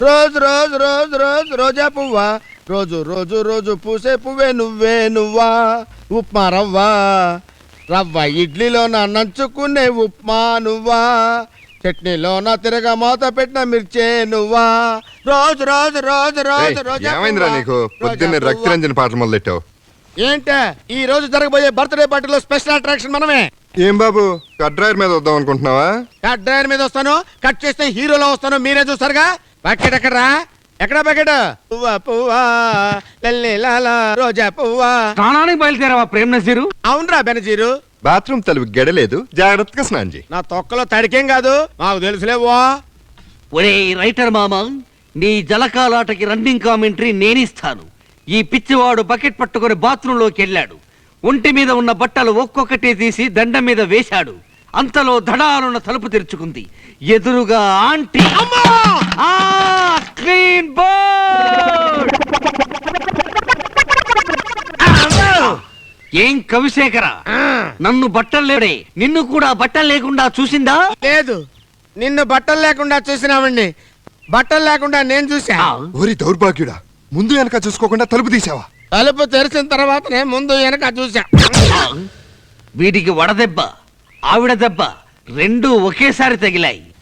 రోజు రోజు రోజు రోజు రోజా పువ్వా, రోజు రోజు రోజు పూసే పువ్వే నువ్వే నువ్వా. ఉప్మా రవ్వ రవ్వ ఇడ్లీలోన నంచుకునే ఉప్మా నువ్వా. చట్నీలోన తిరగా మూత పెట్టిన మిర్చే నువ్వా. రోజు రోజు రోజు రోజు రోజా ఏమైందిరా నీకు పొద్దున్నే రక్తరంజన్ పాటలు మొదలెట్టావు? ఏంటే ఈ రోజు జరగబోయే బర్త్డే పార్టీలో స్పెషల్ అట్రాక్షన్ మనమే. ఏం బాబు కట్ డ్రైవర్ మీద వద్దాం అనుకుంటున్నావా? కట్ డ్రైవర్ మీద వస్తాను, కట్ చేస్తే హీరోలో వస్తాను, మీరే చూస్తారుగా. బకెట్ ఎక్కడరా? ఎక్కడ బకెట్? పువ్వా పువ్వా లల్లి లాలా రోజా పువ్వా. స్నానానికి బయలుదేరావా ప్రేమ్ నజీరు? అవునరా బెనజీరు. బాత్రూమ్ తలుపు గెడలేదు, జాగ్రత్తగా స్నానం చేయి. నా తొక్కలో తడికేం కాదు, మాకు తెలుసులేవో. ఒరే రైటర్ మామ, నీ జలకాలాటకి రన్నింగ్ కామెంటరీ నేనిస్తాను. ఈ పిచ్చివాడు బకెట్ పట్టుకుని బాత్రూంలోకి వెళ్ళాడు. ఒంటి మీద ఉన్న బట్టలు ఒక్కొక్కటి తీసి దండం మీద వేశాడు. అంతలో ధడాలున్న తలుపు తెరుచుకుంది. ఎదురుగా ఆంటీ. Clean board. ఏం కవిశేఖర, నన్ను బట్టలు లేడే, నిన్ను కూడా బట్టలు లేకుండా చూసిందా? లేదు, నిన్ను బట్టలు లేకుండా చూసినామండి, బట్టలు లేకుండా నేను చూసా. ఓరి దౌర్భాగ్యుడా, ముందు వెనక చూసుకోకుండా తలుపు తీసావా? తలుపు తెరిచిన తర్వాతనే ముందు వెనక చూసా. వీడికి వడదెబ్బ, ఆవిడ దెబ్బ రెండూ ఒకేసారి తగిలాయి.